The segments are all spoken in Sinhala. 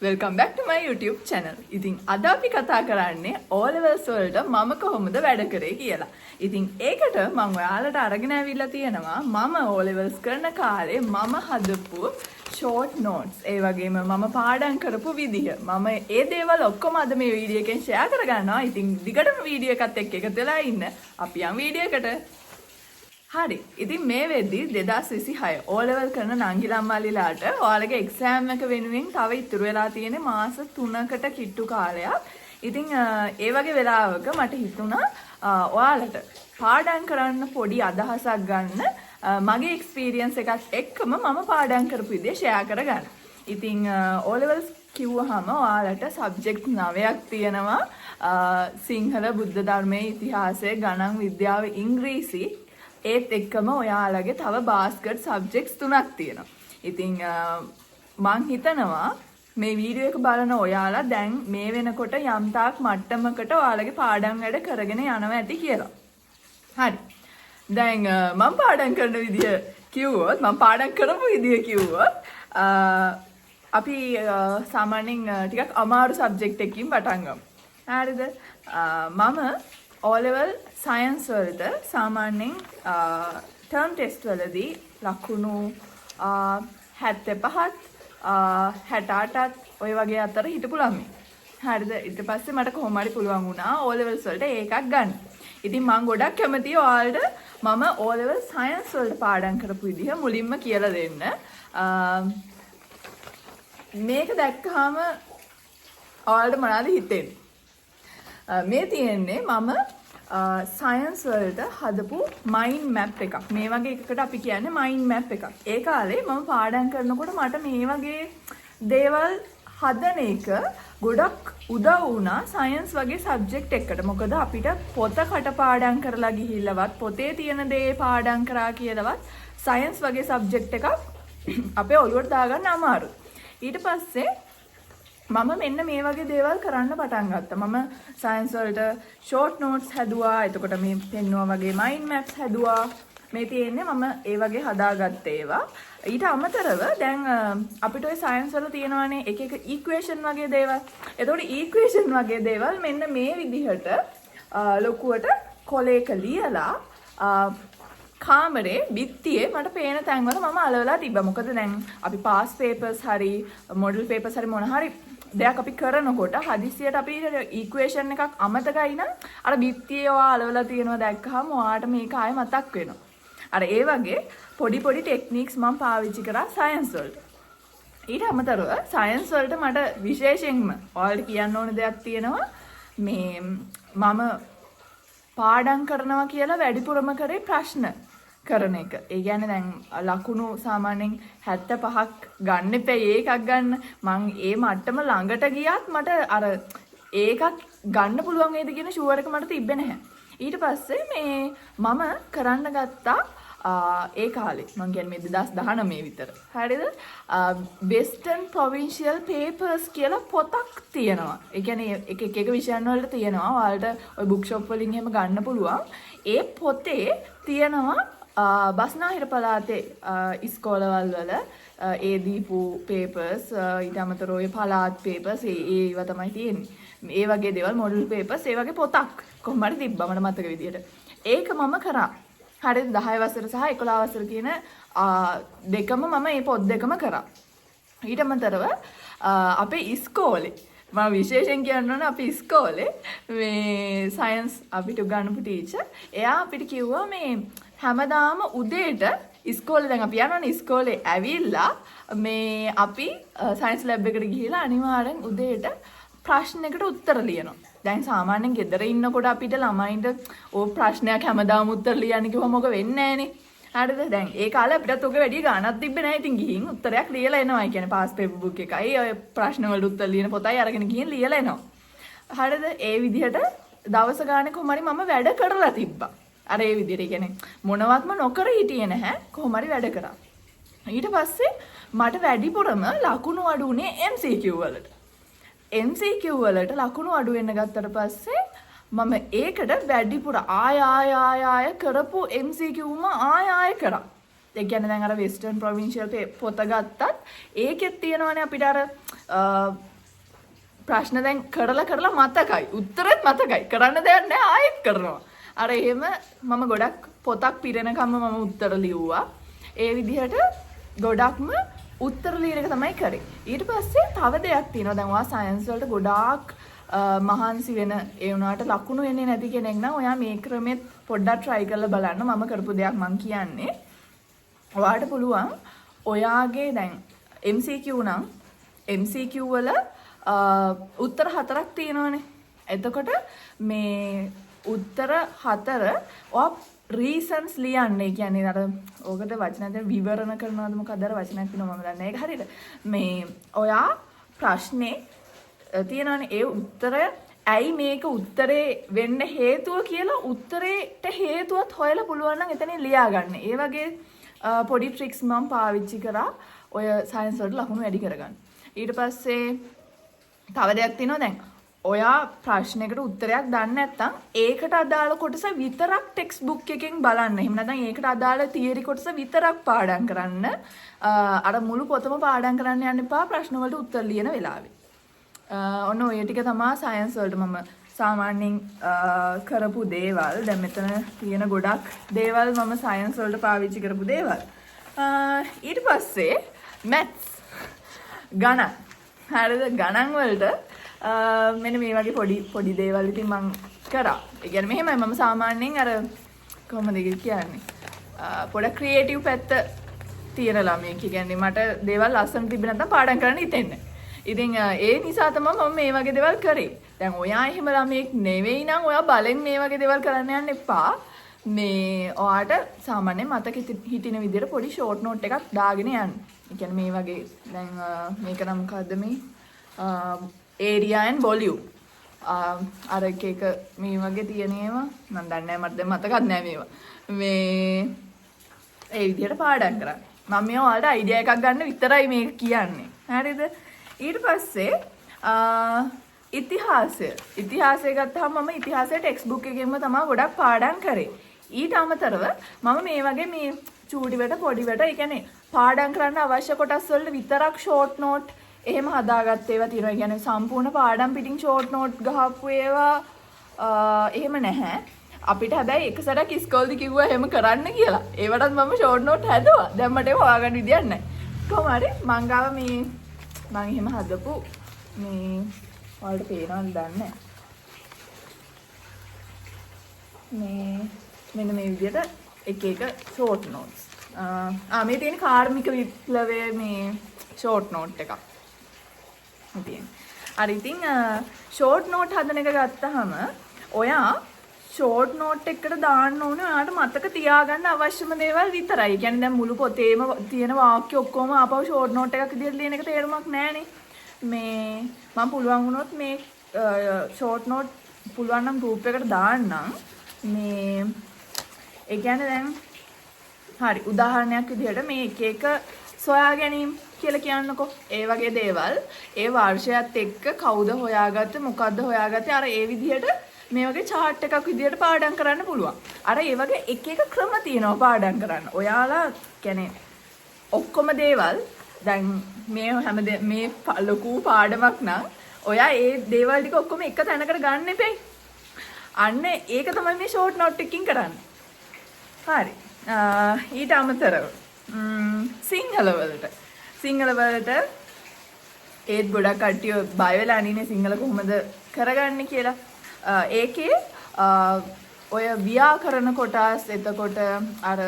Welcome back to my YouTube channel. ඉතින් අද අපි කතා කරන්නේ O levels වලට මම කොහොමද වැඩ කරේ කියලා. ඉතින් ඒකට මම ඔයාලට අරගෙන ඇවිල්ලා තියෙනවා මම O levels කරන කාලේ මම හදපු short notes. ඒ වගේම මම පාඩම් කරපු විදිහ. මම ඒ දේවල් ඔක්කොම අද මේ වීඩියෝ එකෙන් share කරගන්නවා. ඉතින් දිගටම වීඩියෝ එකත් එක්ක එකතු වෙලා ඉන්න. අපි යමු වීඩියෝ එකට. හරි. ඉතින් මේ වෙද්දි 2026 O level කරන නංගිලා අම්මාලිලාට ඔයාලගේ එක්සෑම් එක වෙනුවෙන් තව ඉතුරු වෙලා තියෙන මාස 3කට කිට්ටු කාලයක්. ඉතින් ඒ වගේ වෙලාවක මට හිතුණා ඔයාලට පාඩම් කරන්න පොඩි අදහසක් ගන්න මගේ එක්ස්පීරියන්ස් එකත් එක්කම මම පාඩම් කරපු විදිහ ෂෙයා කරගන්න. ඉතින් O levels කිව්වහම ඔයාලට සබ්ජෙක්ට් 9ක් තියෙනවා. සිංහල, බුද්ධ ධර්මයේ, ඉතිහාසය, ගණන්, විද්‍යාව, ඉංග්‍රීසි ඒත් එක්කම ඔයාලගේ තව බාස්කට් සබ්ජෙක්ට්ස් 3ක් තියෙනවා. ඉතින් මං හිතනවා මේ වීඩියෝ එක බලන ඔයාලා දැන් මේ වෙනකොට යම් තාක් මට්ටමකට ඔයාලගේ පාඩම් වැඩ කරගෙන යනවා ඇති කියලා. හරි. දැන් මම පාඩම් කරන විදිය කිව්වොත් මම පාඩම් කරපු විදිය කිව්වොත් අපි සාමාන්‍යයෙන් ටිකක් අමාරු සබ්ජෙක්ට් එකකින් පටන් ගමු. හරිද? මම O level science වලට සාමාන්‍යයෙන් term test වලදී ලකුණු 75ත් 68ත් ඔය වගේ අතර හිටපු ළමයි. හරිද? ඊට පස්සේ මට කොහොම හරි පුළුවන් වුණා O levels වලට ඒකක් ගන්න. ඉතින් මම ගොඩක් කැමතියි ඔයාලට මම O level science වලට පාඩම් කරපු විදිහ මුලින්ම කියලා දෙන්න. මේක දැක්කහම ඔයාලට මොනවද හිතෙන්නේ? මේ තියෙන්නේ මම සයන්ස් වලට හදපු මයින්ඩ් මැප් එකක්. මේ වගේ එකකට අපි කියන්නේ මයින්ඩ් මැප් එකක්. ඒ කාලේ මම පාඩම් කරනකොට මට මේ වගේ දේවල් හදන එක ගොඩක් උදව් වුණා සයන්ස් වගේ සබ්ජෙක්ට් එකකට. මොකද අපිට පොත කටපාඩම් කරලා ගිහිල්ලවත් පොතේ තියෙන දේ පාඩම් කරා කියලාවත් සයන්ස් වගේ සබ්ජෙක්ට් එකක් අපේ ඔළුවට දාගන්න අමාරුයි. ඊට පස්සේ මම මෙන්න මේ වගේ දේවල් කරන්න පටන් ගත්තා. මම සයන්ස් වලට ෂෝට් නෝට්ස් හැදුවා. එතකොට මේ පෙන්නුවා වගේ මයින්ඩ් මැප්ස් හැදුවා. මේ තියෙන්නේ මම ඒ වගේ හදාගත්ත ඒවා. ඊට අමතරව දැන් අපිට ඔය සයන්ස් වල තියෙනවානේ එක එක ඉක්වේෂන් වගේ දේවල්. එතකොට ඉක්වේෂන් වගේ දේවල් මෙන්න මේ විදිහට ලොකුවට කොලයක ලියලා කාමරේ බිත්තියේ මට පේන තැන්වල මම අලවලා තිබ්බා. මොකද දැන් අපි පාස් පේපර්ස් හරි මොඩල් පේපර්ස් හරි මොන හරි දෙයක් අපි කරනකොට හදිස්සියට අපි ඉක්වේෂන් එකක් අමතකයි නම් අර බිත්තියේ ඔයා අලවලා තියෙනවා දැක්කහම ඔයාට මේක ආයෙ මතක් වෙනවා. අර ඒ වගේ පොඩි පොඩි ටෙක්නික්ස් මම පාවිච්චි කරා සයන්ස් වලට. ඊට අමතරව සයන්ස් වලට මට විශේෂයෙන්ම ඔයාලට කියන්න ඕන දෙයක් තියෙනවා. මේ මම පාඩම් කරනවා කියලා වැඩිපුරම කරේ ප්‍රශ්න කරන එක. ඒ කියන්නේ දැන් ලකුණු සාමාන්‍යයෙන් 75ක් ගන්න එපේ ඒකක් ගන්න. මං ඒ මට්ටම ළඟට ගියත් මට අර ඒකක් ගන්න පුළුවන් වේද කියන ෂුවර් එක මට තිබ්බේ නැහැ. ඊට පස්සේ මේ මම කරන්න ගත්තා ඒ කාලේ මං කියන්නේ මේ 2019 විතර. හරිද? වෙස්ටර්න් ප්‍රොවින්ෂියල් පේපර්ස් කියලා පොතක් තියෙනවා. ඒ කියන්නේ එක විෂයන් වලට තියෙනවා. ඔයාලට ওই බුක් ෂොප් වලින් එහෙම ගන්න පුළුවන්. ඒ පොතේ තියෙනවා බස්නාහිර පළාතේ ඉස්කෝලවල් වල ඒ දීපු පේපර්ස් ඊට අමතරව ඔය පළාත් පේපර්ස් ඒවා තමයි තියෙන්නේ. ඒ වගේ දේවල් මොඩල් පේපර්ස් ඒ වගේ පොතක් කොහොම හරි තිබ්බා මට මතක විදියට. ඒක මම කරා. හරිද? 10 වසර සහ 11 වසර කියන දෙකම මම මේ පොත් දෙකම කරා. ඊට අමතරව අපේ ඉස්කෝලේ මම විශේෂයෙන් කියන්න ඕන අපි ඉස්කෝලේ මේ සයන්ස් අපිට උගන්වපු ටීචර් එයා අපිට කිව්වා මේ හැමදාම උදේට ඉස්කෝලේ දැන් අපි යනවනේ ඉස්කෝලේ ඇවිල්ලා මේ අපි සයන්ස් ලැබ් එකට ගිහිලා අනිවාර්යෙන් උදේට ප්‍රශ්නයකට උත්තර ලියනවා. දැන් සාමාන්‍යයෙන් ගෙදර ඉන්නකොට අපිට ළමයින්ට ඕ ප්‍රශ්නයක් හැමදාම උත්තර ලියන්න කිව්වම මොක වෙන්නේ නැහනේ. හරිද? දැන් ඒ කාලේ අපිටත් ඔක වැඩි ගාණක් තිබ්බේ නැහැ. ඉතින් ගිහින් උත්තරයක් ලියලා එනවා. ඒ කියන්නේ පාස් පේපර් බුක් එකයි ඔය ප්‍රශ්න වලට උත්තර ලියන පොතයි අරගෙන ගිහින් ලියලා එනවා. හරිද? ඒ විදිහට දවස ගානේ කොහොම හරි මම වැඩ කරලා තිබ්බා. අර ඒ විදිහට කියන්නේ මොනවත්ම නොකර හිටියේ නැහැ. කොහොම හරි වැඩ කරා. ඊට පස්සේ මට වැඩිපුරම ලකුණු අඩු උනේ MCQ වලට. MCQ වලට ලකුණු අඩු වෙන්න ගත්තට පස්සේ මම ඒකට වැඩිපුර ආය කරපු MCQ ම ආය කරා. ඒ කියන්නේ දැන් අර වෙස්ටර්න් ප්‍රොවින්ෂියල් පොත ගත්තත් ඒකෙත් තියෙනවානේ අපිට අර ප්‍රශ්න දැන් කරලා මතකයි. උත්තරෙත් මතකයි. කරන්න දෙයක් නැහැ ආයෙත් කරනවා. අර එහෙම මම ගොඩක් පොතක් පිරෙනකම්ම මම උත්තර ලිව්වා. ඒ විදිහට ගොඩක්ම උත්තර ලියන එක තමයි කරේ. ඊට පස්සේ තව දෙයක් තියෙනවා. දැන් ඔයා සයන්ස් වලට ගොඩාක් මහන්සි වෙන ඒ වුණාට ලකුණු එන්නේ නැති කෙනෙක් නම් ඔයා මේ ක්‍රමෙත් පොඩ්ඩක් try කරලා බලන්න. මම කරපු දෙයක් මං කියන්නේ. ඔයාට පුළුවන් ඔයාගේ දැන් MCQ නම් MCQ වල උත්තර 4ක් තියෙනවානේ. එතකොට මේ උත්තර 4 ඔයා reasons ලියන්න. ඒ කියන්නේ අර ඕකට වචන දෙක විවරණ කරනවාද මොකක්ද අර වචනයක් තියෙනවා මම දන්නේ. ඒක හරියද? මේ ඔයා ප්‍රශ්නේ තියෙනවානේ ඒ උත්තරය ඇයි මේක උත්තරේ වෙන්න හේතුව කියලා උත්තරේට හේතුවත් හොයලා පුළුවන් නම් එතනින් ලියා ගන්න. ඒ වගේ පොඩි ට්‍රික්ස් මම පාවිච්චි කරා ඔය සයන්ස් වලට ලකුණු වැඩි කරගන්න. ඊට පස්සේ තව දෙයක් තියෙනවා දැන් ඔයා ප්‍රශ්නයකට උත්තරයක් දන්නේ නැත්නම් ඒකට අදාළ කොටස විතරක් ටෙක්ස්ට් බුක් එකෙන් බලන්න. එහෙම නැත්නම් ඒකට අදාළ තියරි කොටස විතරක් පාඩම් කරන්න. අර මුළු පොතම පාඩම් කරන්න යන්න එපා ප්‍රශ්න වලට උත්තර ලියන වෙලාවේ. ඔන්න ඔය ටික තමයි සයන්ස් වලට මම සාමාන්‍යයෙන් කරපු දේවල්. දැන් මෙතන තියෙන ගොඩක් දේවල් මම සයන්ස් වලට පාවිච්චි කරපු දේවල්. ඊට පස්සේ මැත්ස් ගණන්. හරිද? ගණන් වලට මෙන්න මේ වගේ පොඩි දේවල් ඉතින් මම කරා. ඒ කියන්නේ මෙහෙමයි මම සාමාන්‍යයෙන් අර කොහොමද කියන්නේ? පොඩ ක්‍රියේටිව් පැත්ත තියෙන ළමයෙක්. ඒ කියන්නේ මට දේවල් ලස්සන තිබ්බ නැත්නම් පාඩම් කරන්න හිතෙන්නේ. ඉතින් ඒ නිසා තමයි මම මේ වගේ දේවල් කරේ. දැන් ඔයා එහෙම ළමයෙක් නෙවෙයි නම් ඔයා බලෙන් මේ වගේ දේවල් කරන්න යන්න එපා. මේ ඔයාට සාමාන්‍ය මතක හිටින විදිහට පොඩි ෂෝට් නෝට් එකක් දාගෙන යන්න. ඒ කියන්නේ මේ වගේ දැන් මේක නම් මොකද්ද මේ area and volume. අර එක මේ වගේ තියෙන ඒවා මම දන්නේ නැහැ මට දැන් මතකත් නැහැ මේවා. මේ ඒ විදිහට පාඩම් කරා. මම මේ ඔයාලට අයිඩියා එකක් ගන්න විතරයි මේක කියන්නේ. හරිද? ඊට පස්සේ ඉතිහාසය ගත්තාම මම ඉතිහාසයේ ටෙක්ස්ට් බුක් එකෙන්ම තමයි ගොඩක් පාඩම් කරේ. ඊට අමතරව මම මේ වගේ මේ චූටි වෙට පොඩි වෙට ඒ කියන්නේ පාඩම් කරන්න අවශ්‍ය කොටස් වලට විතරක් ෂෝට් නෝට් එහෙම හදාගත්ත ඒවා තියෙනවා. ඒ කියන්නේ සම්පූර්ණ පාඩම් පිටින් ෂෝට් නෝට් ගහපු ඒවා එහෙම නැහැ. අපිට හැබැයි එක සැරයක් ඉස්කෝලේදී කිව්වා එහෙම කරන්න කියලා. ඒවටත් මම ෂෝට් නෝට් හැදුවා. දැන් මට ඒක හොයාගන්න විදියක් නැහැ. කොහොම හරි මං ගාව මේ මම එහෙම හදපු මේ ඔයාලට පේනවද දන්නේ මේ මෙන්න මේ විදිහට එක ෂෝට් නෝට්ස්. මේ තියෙන කාර්මික විප්ලවයේ මේ ෂෝට් නෝට් එකක්. හරි ඉතින් ෂෝට් නෝට් හදන එක ගත්තාම ඔයා ෂෝට් නෝට් එකකට දාන්න ඕනේ ඔයාට මතක තියාගන්න අවශ්‍යම දේවල් විතරයි. ඒ කියන්නේ දැන් මුළු පොතේම තියෙන වාක්‍ය ඔක්කොම ආපහු ෂෝට් නෝට් එකක් විදිහට ලියන එක තේරුමක් නැහැනේ. මේ මම පුළුවන් වුණොත් මේ ෂෝට් නෝට් පුළුවන් නම් ගෲප් එකට දාන්නම්. මේ ඒ කියන්නේ දැන් හරි උදාහරණයක් විදිහට මේ එක සොයා ගැනීම කියලා කියන්නකෝ. ඒ වගේ දේවල් ඒ වර්ෂයත් එක්ක කවුද හොයාගත්තේ මොකද්ද හොයාගත්තේ අර ඒ විදිහට මේ වගේ chart එකක් විදිහට පාඩම් කරන්න පුළුවන්. අර ඒ වගේ එක ක්‍රම තියෙනවා පාඩම් කරන්න. ඔයාලා කියන්නේ ඔක්කොම දේවල් දැන් මේ හැම මේ ලොකු පාඩමක් නම් ඔයා ඒ දේවල් ටික ඔක්කොම එක තැනකට ගන්න එපේ. අන්න ඒක තමයි මේ ෂෝට් නෝට් එකකින් කරන්නේ. හරි. ඊට අමතරව සිංහල වලට ඒත් ගොඩක් කට්ටිය බය වෙලා අනිනේ සිංහල කොහොමද කරගන්නේ කියලා. ඒකේ ඔය ව්‍යාකරණ කොටස් එතකොට අර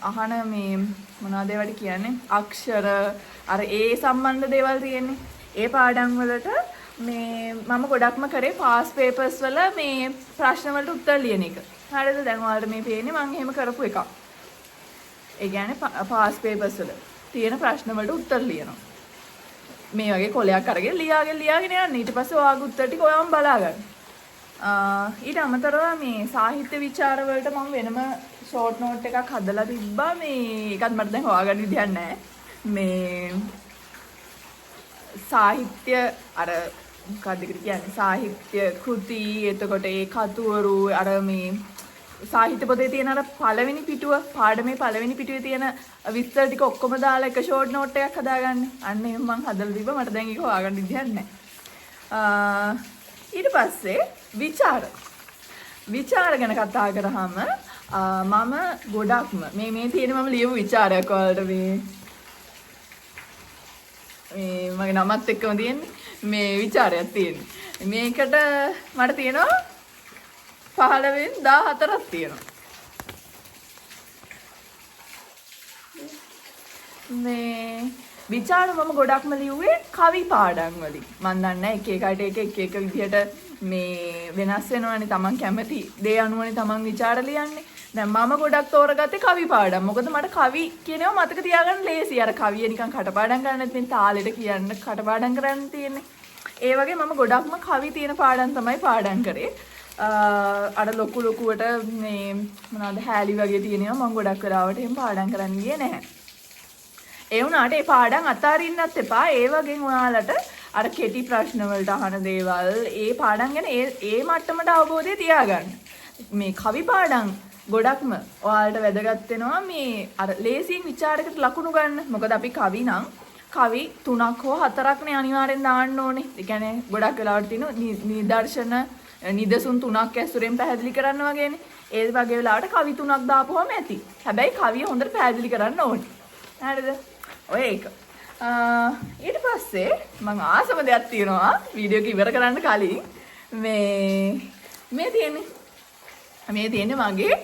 අහන මේ මොනවද ඒවට කියන්නේ අක්ෂර අර ඒ සම්බන්ධ දේවල් තියෙන්නේ. ඒ පාඩම් වලට මේ මම ගොඩක්ම කරේ පාස් පේපර්ස් වල මේ ප්‍රශ්න වලට උත්තර ලියන එක. හරිද? දැන් ඔයාලට මේ පේන්නේ මම එහෙම කරපු එකක්. ඒ කියන්නේ පාස් පේපර්ස් වල තියෙන ප්‍රශ්න වලට උත්තර ලියනවා. මේ වගේ කොලයක් අරගෙන ලියාගෙන යන්න. ඊට පස්සේ ඔයාගේ උත්තර ටික ඔයාම බලා ගන්න. ඊට අමතරව මේ සාහිත්‍ය විචාර වලට මම වෙනම ෂෝට් නෝට් එකක් හදලා තිබ්බා. මේ ඒකත් මට දැන් හොයාගන්න විදියක් නැහැ. මේ සාහිත්‍ය අර මොකක්ද කියන්නේ සාහිත්‍ය කෘති එතකොට ඒ කතුවරු අර මේ සාහිත්‍ය පොතේ තියෙන අර පළවෙනි පිටුව පාඩමේ පළවෙනි පිටුවේ තියෙන විස්තර ටික ඔක්කොම දාලා එක ෂෝට් නෝට් එකක් හදාගන්න. අන්න එහෙම මං හදලා තිබ්බා. මට දැන් ඒක හොයාගන්න විදිහක් නැහැ. ඊට පස්සේ විචාර ගැන කතා කරාම මම ගොඩක්ම මේ තියෙන මම ලියපු විචාරයක් වලට මේ මගේ නමත් එක්කම තියෙන්නේ මේ විචාරයක් තියෙන්නේ. මේකට මට තියෙනවා 15න් 14ක් තියෙනවා. මේ විචාර මම ගොඩක්ම ලිව්වේ කවි පාඩම් වලින්. මන් දන්නේ එක විදිහට මේ වෙනස් වෙනවනේ. Taman කැමති දේ අනුවනේ Taman විචාර ලියන්නේ. දැන් මම ගොඩක් තෝරගත්තේ කවි පාඩම්. මොකද මට කවි කියනවා මතක තියාගන්න ලේසි. අර කවිය නිකන් කටපාඩම් කරන්න නැත්නම් තාලෙට කියන්න කටපාඩම් කරන්න තියෙන්නේ. ඒ වගේ මම ගොඩක්ම කවි තියෙන පාඩම් තමයි පාඩම් කරේ. අර ලොකුවට මේ මොනවද හැලි වගේ තියෙනවා මම ගොඩක් වෙලාවට එහෙම පාඩම් කරන්න ගියේ නැහැ. ඒ වුණාට ඒ පාඩම් අතාරින්නත් එපා. ඒ වගේ ඔයාලට අර කෙටි ප්‍රශ්න වලට අහන දේවල් ඒ පාඩම් ගැන ඒ මට්ටමට අවබෝධය තියාගන්න. මේ කවි පාඩම් ගොඩක්ම ඔයාලට වැදගත් වෙනවා මේ අර ලේසියෙන් විචාරයකට ලකුණු ගන්න. මොකද අපි කවි 3ක් හෝ 4ක්නේ අනිවාර්යෙන් දාන්න ඕනේ. ඒ කියන්නේ ගොඩක් වෙලාවට තියෙන නිදර්ශන නිදසුන් 3ක් ඇසුරෙන් පැහැදිලි කරන්න වගේනේ. ඒ වගේ වෙලාවට කවි 3ක් දාපුවම ඇති. හැබැයි කවිය හොඳට පැහැදිලි කරන්න ඕනේ. හරිද? ඔය ඒක. ඊට පස්සේ මම ආසම දෙයක් තියෙනවා වීඩියෝ එක ඉවර කරන්න කලින් මේ තියෙන්නේ මගේ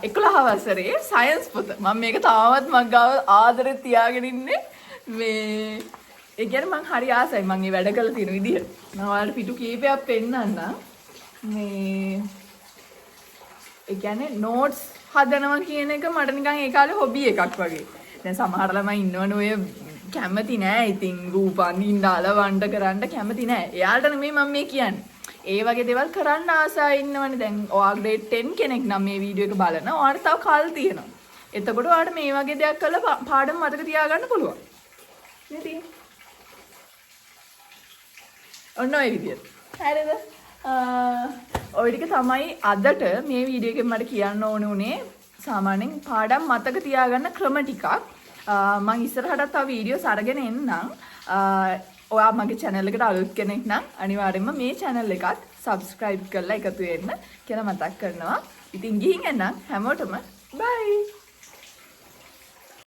11 වසරේ සයන්ස් පොත. මම මේක තාමත් මගේ ගාව ආදරෙන් තියාගෙන ඉන්නේ. ඒ කියන්නේ මම හරි ආසයි මම මේ වැඩ කරලා තියෙන විදිහ. මම ඔයාලට පිටු කීපයක් පෙන්නන්නම්. ඒ කියන්නේ නෝට්ස් හදනවා කියන එක මට නිකන් ඒ කාලේ හොබි එකක් වගේ. දැන් සමහර ළමයි ඉන්නවනේ ඔය කැමති නෑ ඉතින් රූපන්ින් දාලා වණ්ඩ කරන්න කැමති නෑ. එයාලට නෙමෙයි මම මේ කියන්නේ. ඒ වගේ දේවල් කරන්න ආසයි ඉන්නවනේ. දැන් ඔයා grade 10 කෙනෙක් නම් මේ වීඩියෝ එක බලන ඔයාලට තව කල් තියෙනවා. එතකොට ඔයාලට මේ වගේ දෙයක් කරලා පාඩම මතක තියාගන්න පුළුවන්. නේද? ඔන්න ඔය විදියට. හරිද? ඔය ටික තමයි අදට මේ වීඩියෝ එකෙන් මට කියන්න ඕනේ උනේ. සාමාන්‍යයෙන් පාඩම් මතක තියාගන්න ක්‍රම ටිකක් මම ඉස්සරහට තව වීඩියෝස් අරගෙන එන්නම්. ඔයා මගේ channel එකට අලුත් කෙනෙක් නම් අනිවාර්යයෙන්ම මේ channel එකත් subscribe කරලා එකතු වෙන්න කියලා මතක් කරනවා. ඉතින් ගිහින් එන්නම් හැමෝටම bye.